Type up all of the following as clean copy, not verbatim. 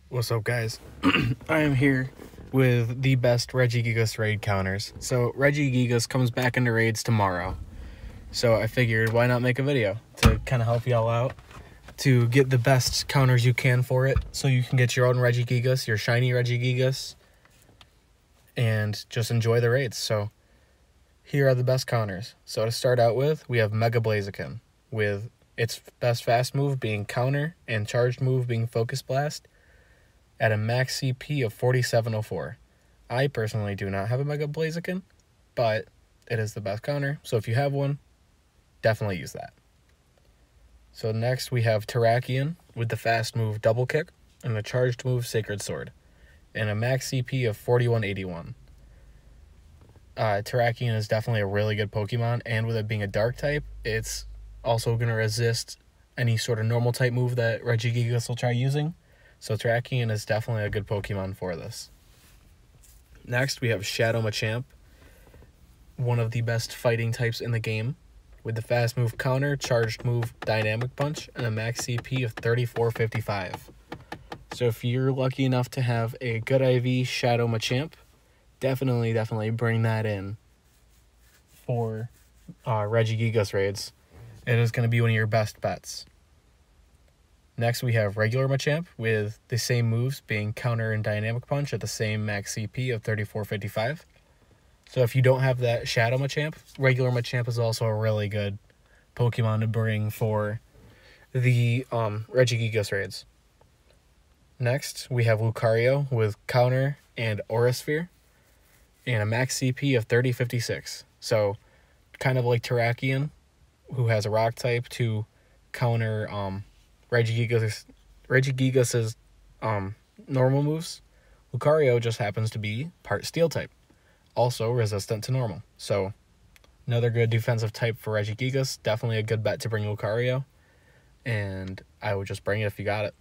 What's up, guys? I am here with the best Regigigas raid counters. So Regigigas comes back into raids tomorrow. So I figured, why not make a video to kind of help y'all out, to get the best counters you can for it, so you can get your own Regigigas, your shiny Regigigas, and just enjoy the raids. So here are the best counters. So to start out with, we have Mega Blaziken, with its best fast move being counter and charged move being Focus Blast, at a max CP of 4704. I personally do not have a Mega Blaziken, but it is the best counter, so if you have one, definitely use that. So next we have Terrakion with the fast move Double Kick and the charged move Sacred Sword, and a max CP of 4181. Terrakion is definitely a really good Pokemon, and with it being a dark type, it's also going to resist any sort of normal type move that Regigigas will try using. So Terrakion is definitely a good Pokemon for this. Next, we have Shadow Machamp, one of the best fighting types in the game, with the fast move counter, charged move Dynamic Punch, and a max CP of 3455. So if you're lucky enough to have a good IV Shadow Machamp, definitely bring that in for Regigigas raids. It is going to be one of your best bets. Next, we have regular Machamp with the same moves being counter and dynamic punch at the same max CP of 3455. So if you don't have that Shadow Machamp, regular Machamp is also a really good Pokemon to bring for the Regigigas raids. Next, we have Lucario with counter and Aura Sphere and a max CP of 3056. So kind of like Terrakion, who has a rock type, to counter Regigigas' normal moves. Lucario just happens to be part steel type, also resistant to normal. So another good defensive type for Regigigas. Definitely a good bet to bring Lucario, and I would just bring it if you got it.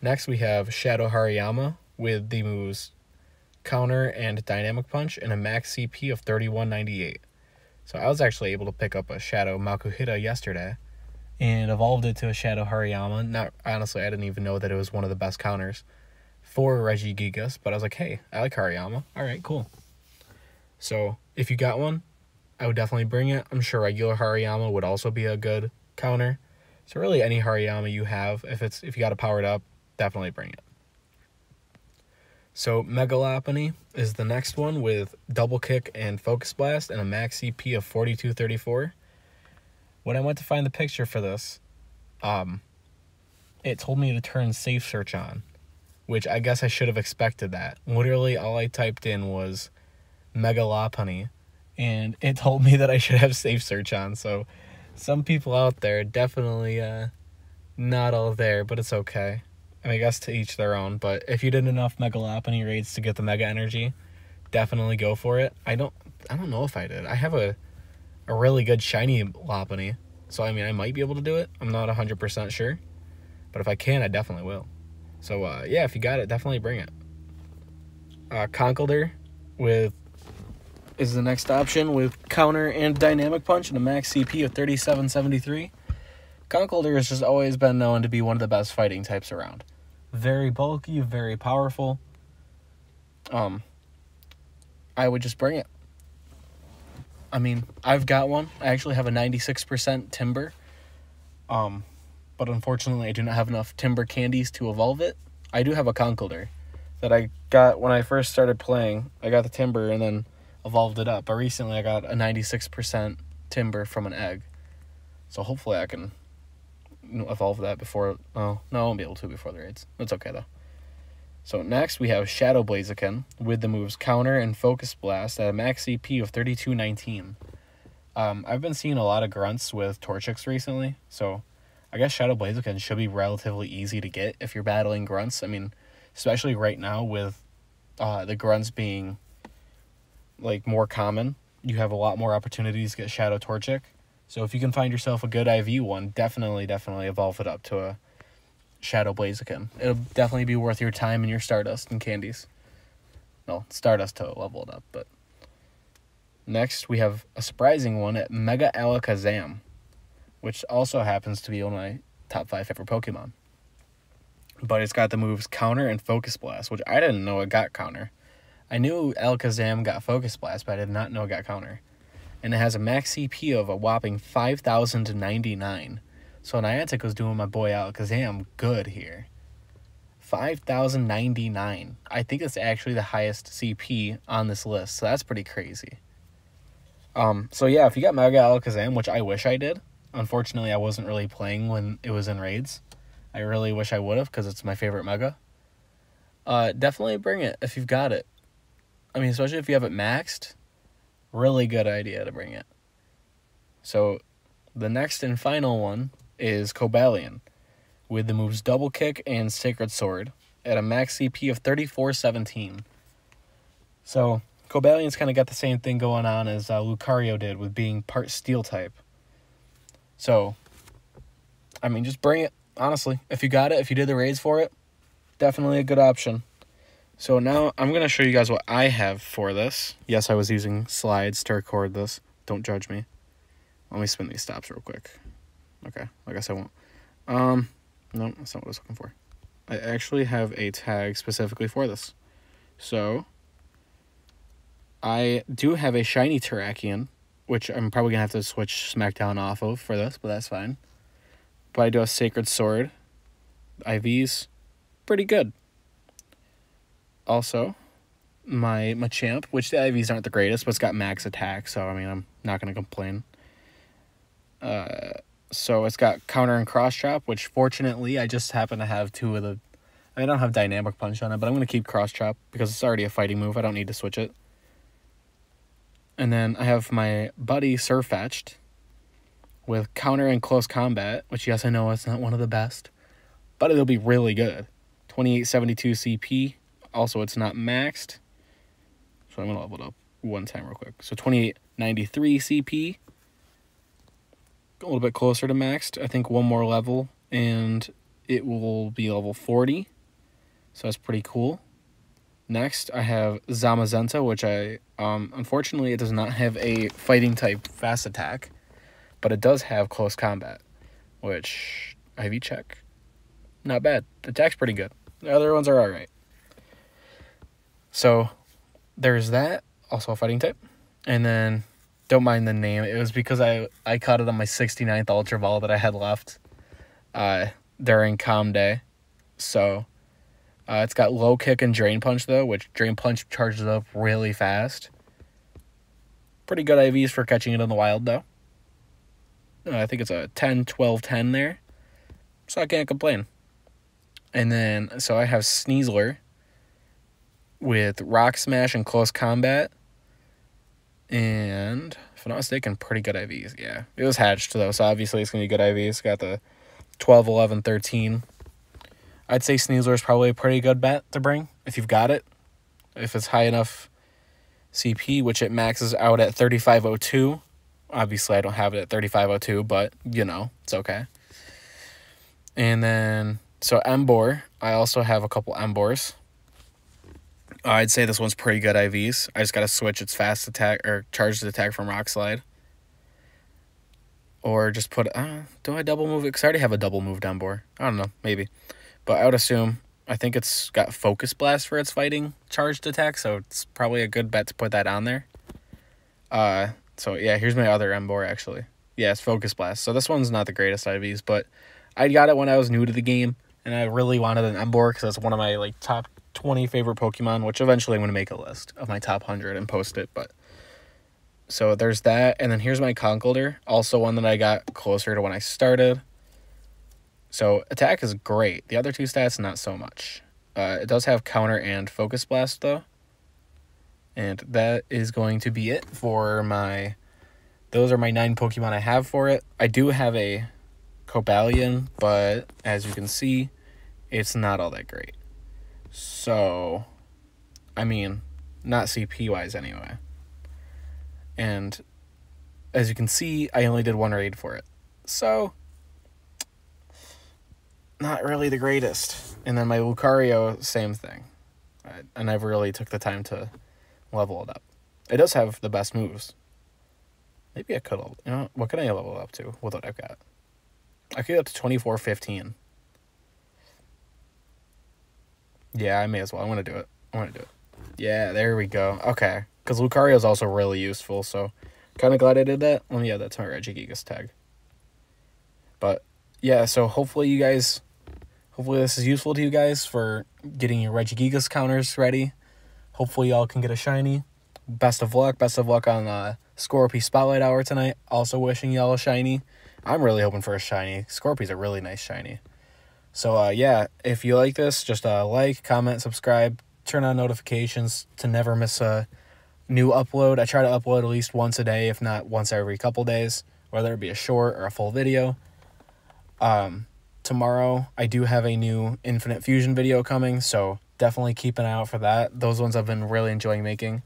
Next, we have Shadow Hariyama with the moves counter and dynamic punch and a max CP of 3198. So I was actually able to pick up a Shadow Makuhita yesterday and evolved it to a Shadow Hariyama. Honestly, I didn't even know that it was one of the best counters for Regigigas, but I was like, hey, I like Hariyama. All right, cool. So if you got one, I would definitely bring it. I'm sure regular Hariyama would also be a good counter. So really any Hariyama you have, if you got it powered up, definitely bring it. So Mega Lopunny is the next one with Double Kick and Focus Blast and a max CP of 4234. When I went to find the picture for this, it told me to turn Safe Search on, which I guess I should have expected that. Literally, all I typed in was Mega Lopunny, and it told me that I should have Safe Search on. So some people out there definitely not all there, but it's okay. I mean, I guess to each their own, but if you did enough Mega Lopunny raids to get the Mega Energy, definitely go for it. I don't know if I did. I have a really good shiny Lopunny, so I mean, I might be able to do it. I'm not 100% sure, but if I can, I definitely will. So yeah, if you got it, definitely bring it. Conkeldurr is the next option with counter and dynamic punch and a max CP of 3773. Conkeldurr has just always been known to be one of the best fighting types around. Very bulky, very powerful. I would just bring it. I mean, I've got one. I actually have a 96% Timber. But unfortunately, I do not have enough Timber candies to evolve it. I do have a Conkeldurr that I got when I first started playing. I got the Timber and then evolved it up. But recently, I got a 96% Timber from an egg. So hopefully I can evolve that before... Oh, no, I won't be able to before the raids. That's okay, though. So next, we have Shadow Blaziken with the moves Counter and Focus Blast at a max CP of 3219. I've been seeing a lot of grunts with Torchics recently, so I guess Shadow Blaziken should be relatively easy to get if you're battling grunts. I mean, especially right now with the grunts being like more common, you have a lot more opportunities to get Shadow Torchic. So if you can find yourself a good IV one, definitely evolve it up to a Shadow Blaziken. It'll definitely be worth your time and your Stardust and candies. No, Stardust to level it up, but... Next, we have a surprising one at Mega Alakazam, which also happens to be one of my top 5 favorite Pokemon. but it's got the moves Counter and Focus Blast, which I didn't know it got Counter. I knew Alakazam got Focus Blast, but I did not know it got Counter. And it has a max CP of a whopping 5,099. So Niantic was doing my boy Alakazam good here. 5,099. I think it's actually the highest CP on this list, so that's pretty crazy. So yeah, if you got Mega Alakazam, which I wish I did, unfortunately I wasn't really playing when it was in raids. I really wish I would have, because it's my favorite Mega. Definitely bring it if you've got it. I mean, especially if you have it maxed, really good idea to bring it. So the next and final one is Cobalion, with the moves Double Kick and Sacred Sword at a max CP of 3417. So Cobalion's kind of got the same thing going on as Lucario did with being part Steel type. So, I mean, just bring it, honestly. If you got it, if you did the raids for it, definitely a good option. So now I'm going to show you guys what I have for this. Yes, I was using slides to record this. Don't judge me. Let me spin these stops real quick. Okay, I guess I won't. No, that's not what I was looking for. I actually have a tag specifically for this. So, I do have a shiny Terrakion, which I'm probably going to have to switch Smackdown off of for this, but that's fine. But I do have Sacred Sword. IVs, pretty good. Also, my Machamp, which the IVs aren't the greatest, but it's got max attack, so I mean, I'm not going to complain. So it's got Counter and Cross Chop, which fortunately I just happen to have two of the... I don't have Dynamic Punch on it, but I'm going to keep Cross Chop because it's already a fighting move. I don't need to switch it. And then I have my buddy Surfetched with Counter and Close Combat, which yes, I know it's not one of the best, but it'll be really good. 2872 CP. Also, it's not maxed. So I'm going to level it up one time real quick. So 2893 CP. A little bit closer to maxed. I think one more level and it will be level 40. So that's pretty cool. Next, I have Zamazenta, which I, unfortunately, it does not have a fighting type fast attack, but it does have close combat, which, IV check, not bad. The attack's pretty good. The other ones are alright. So, there's that, also a fighting type. And then, don't mind the name, it was because I caught it on my 69th Ultra Ball that I had left during Calm Day. So, it's got Low Kick and Drain Punch, though, which Drain Punch charges up really fast. Pretty good IVs for catching it in the wild, though. I think it's a 10, 12, 10 there. So I can't complain. And then, so I have Sneasler with Rock Smash and Close Combat. And, if I'm not mistaken, pretty good IVs, yeah. It was hatched, though, so obviously it's going to be good IVs. It's got the 12, 11, 13. I'd say Sneasler is probably a pretty good bet to bring if you've got it. If it's high enough CP, which it maxes out at 3502. Obviously, I don't have it at 3502, but, you know, it's okay. And then, so Emboar, I also have a couple Emboars. I'd say this one's pretty good IVs. I just got to switch its fast attack, or charged attack from Rock Slide. Or just put, do I double move it? Because I already have a double moved Emboar. I don't know, maybe. But I would assume, I think it's got Focus Blast for its fighting charged attack, so it's probably a good bet to put that on there. So yeah, here's my other Emboar, actually. Yeah, it's Focus Blast. So this one's not the greatest IVs, but I got it when I was new to the game, and I really wanted an Emboar because that's one of my like top 20 favorite Pokemon, which eventually I'm going to make a list of my top 100 and post it, but... So there's that, and then here's my Conkeldurr, also one that I got closer to when I started. So, attack is great. The other two stats, not so much. It does have Counter and Focus Blast, though. And that is going to be it for my... Those are my 9 Pokemon I have for it. I do have a Cobalion, but as you can see, it's not all that great. So, I mean, not CP-wise anyway. And as you can see, I only did one raid for it. So... not really the greatest. And then my Lucario, same thing. I never really took the time to level it up. It does have the best moves. Maybe I could level... You know, what can I level it up to with what I've got? I could get up to 24-15. Yeah, I may as well. I want to do it. I want to do it. Yeah, there we go. Okay. Because Lucario is also really useful, so kind of glad I did that. Well, yeah, that's my Regigigas tag. But, yeah, so hopefully this is useful to you guys for getting your Regigigas counters ready. Hopefully y'all can get a shiny. Best of luck. Best of luck on Scorpy Spotlight Hour tonight. Also wishing y'all a shiny. I'm really hoping for a shiny. Scorpy's a really nice shiny. So, yeah, if you like this, just like, comment, subscribe, turn on notifications to never miss a new upload. I try to upload at least once a day, if not once every couple days, whether it be a short or a full video. Tomorrow, I do have a new Infinite Fusion video coming, so definitely keep an eye out for that. Those ones I've been really enjoying making.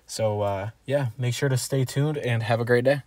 So, yeah, make sure to stay tuned and have a great day.